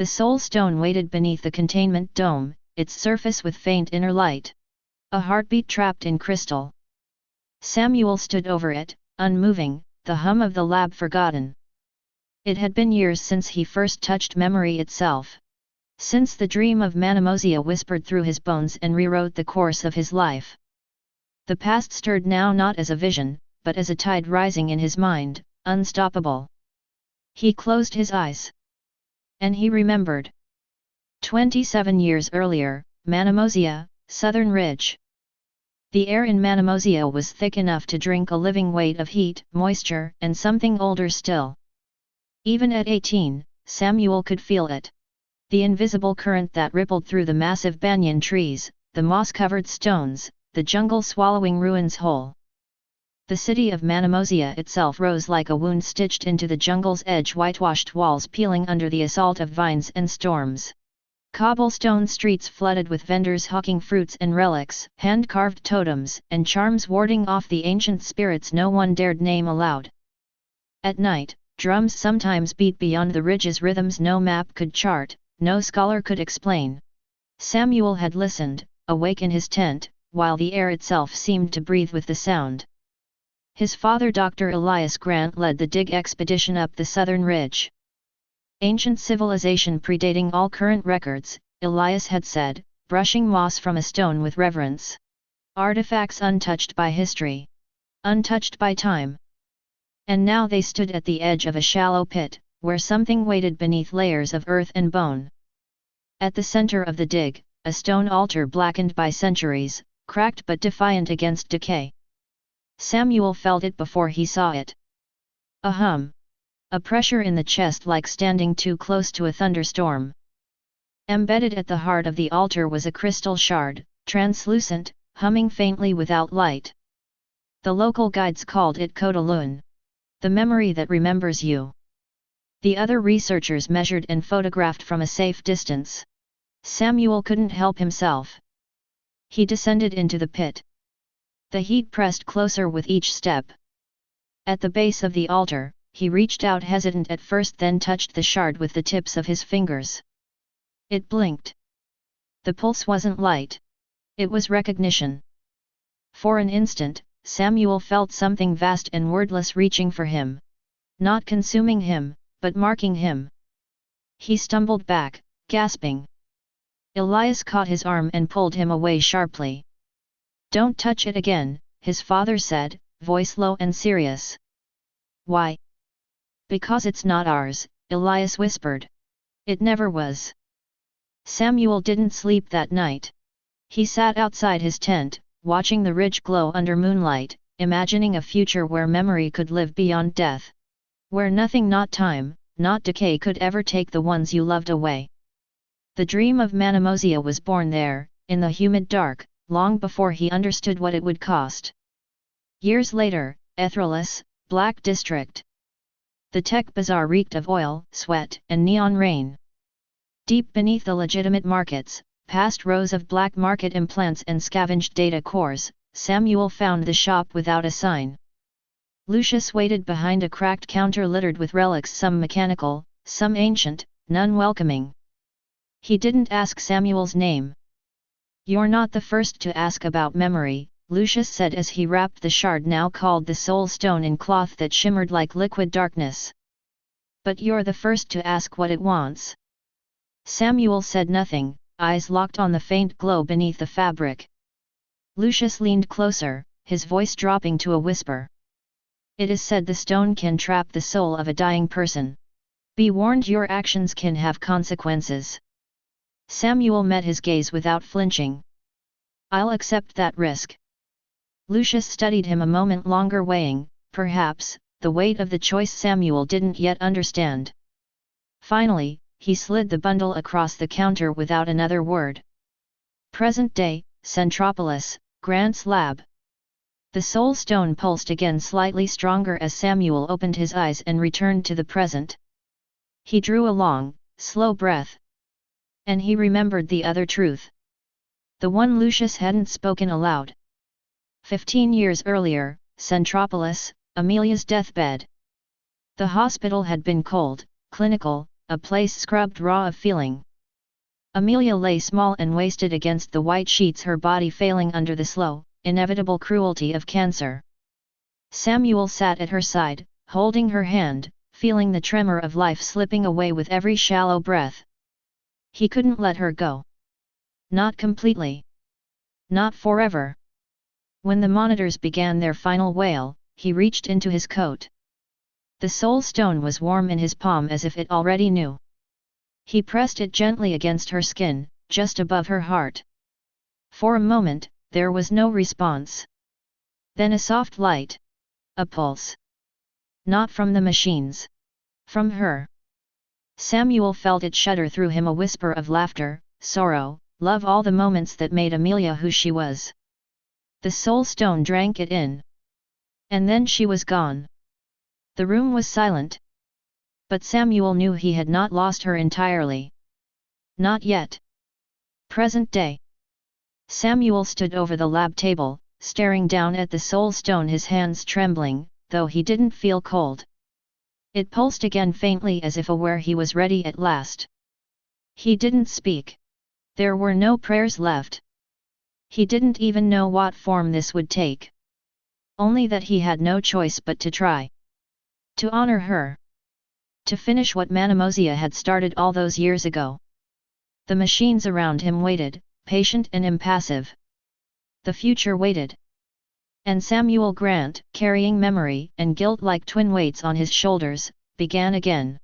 The soul stone waited beneath the containment dome, its surface with faint inner light. A heartbeat trapped in crystal. Samuel stood over it, unmoving, the hum of the lab forgotten. It had been years since he first touched memory itself. Since the dream of Manamosia whispered through his bones and rewrote the course of his life. The past stirred now not as a vision, but as a tide rising in his mind, unstoppable. He closed his eyes. And he remembered. 27 years earlier, Manamosia, Southern Ridge. The air in Manamosia was thick enough to drink a living weight of heat, moisture, and something older still. Even at 18, Samuel could feel it. The invisible current that rippled through the massive banyan trees, the moss-covered stones, the jungle swallowing ruins whole. The city of Manamosia itself rose like a wound stitched into the jungle's edge, whitewashed walls peeling under the assault of vines and storms. Cobblestone streets flooded with vendors hawking fruits and relics, hand-carved totems and charms warding off the ancient spirits no one dared name aloud. At night, drums sometimes beat beyond the ridge's rhythms no map could chart, no scholar could explain. Samuel had listened, awake in his tent, while the air itself seemed to breathe with the sound. His father Dr. Elias Grant led the dig expedition up the southern ridge. Ancient civilization predating all current records, Elias had said, brushing moss from a stone with reverence. Artifacts untouched by history. Untouched by time. And now they stood at the edge of a shallow pit, where something waited beneath layers of earth and bone. At the center of the dig, a stone altar blackened by centuries, cracked but defiant against decay. Samuel felt it before he saw it. A hum. A pressure in the chest like standing too close to a thunderstorm. Embedded at the heart of the altar was a crystal shard, translucent, humming faintly without light. The local guides called it Kodalun. The memory that remembers you. The other researchers measured and photographed from a safe distance. Samuel couldn't help himself. He descended into the pit. The heat pressed closer with each step. At the base of the altar, he reached out hesitant at first, then touched the shard with the tips of his fingers. It blinked. The pulse wasn't light. It was recognition. For an instant, Samuel felt something vast and wordless reaching for him. Not consuming him, but marking him. He stumbled back, gasping. Elias caught his arm and pulled him away sharply. "Don't touch it again," his father said, voice low and serious. "Why?" "Because it's not ours," Elias whispered. "It never was." Samuel didn't sleep that night. He sat outside his tent, watching the ridge glow under moonlight, imagining a future where memory could live beyond death. Where nothing, not time, not decay, could ever take the ones you loved away. The dream of Manamosia was born there, in the humid dark, long before he understood what it would cost. Years later, Ethralis, Black District. The tech bazaar reeked of oil, sweat, and neon rain. Deep beneath the legitimate markets, past rows of black market implants and scavenged data cores, Samuel found the shop without a sign. Lucius waited behind a cracked counter littered with relics, some mechanical, some ancient, none welcoming. He didn't ask Samuel's name. "You're not the first to ask about memory," Lucius said as he wrapped the shard now called the Soul Stone in cloth that shimmered like liquid darkness. "But you're the first to ask what it wants." Samuel said nothing, eyes locked on the faint glow beneath the fabric. Lucius leaned closer, his voice dropping to a whisper. "It is said the stone can trap the soul of a dying person. Be warned, your actions can have consequences." Samuel met his gaze without flinching. "I'll accept that risk." Lucius studied him a moment longer, weighing, perhaps, the weight of the choice Samuel didn't yet understand. Finally, he slid the bundle across the counter without another word. Present day, Centropolis, Grant's lab. The soul stone pulsed again, slightly stronger as Samuel opened his eyes and returned to the present. He drew a long, slow breath. And he remembered the other truth. The one Lucius hadn't spoken aloud. 15 years earlier, Centropolis, Amelia's deathbed. The hospital had been cold, clinical, a place scrubbed raw of feeling. Amelia lay small and wasted against the white sheets, her body failing under the slow, inevitable cruelty of cancer. Samuel sat at her side, holding her hand, feeling the tremor of life slipping away with every shallow breath. He couldn't let her go. Not completely. Not forever. When the monitors began their final wail, he reached into his coat. The soul stone was warm in his palm as if it already knew. He pressed it gently against her skin, just above her heart. For a moment, there was no response. Then a soft light. A pulse. Not from the machines. From her. Samuel felt it shudder through him, a whisper of laughter, sorrow, love, all the moments that made Amelia who she was. The soul stone drank it in. And then she was gone. The room was silent. But Samuel knew he had not lost her entirely. Not yet. Present day. Samuel stood over the lab table, staring down at the soul stone, his hands trembling, though he didn't feel cold. It pulsed again faintly as if aware he was ready at last. He didn't speak. There were no prayers left. He didn't even know what form this would take. Only that he had no choice but to try. To honor her. To finish what Manamosia had started all those years ago. The machines around him waited, patient and impassive. The future waited. And Samuel Grant, carrying memory and guilt like twin weights on his shoulders, began again.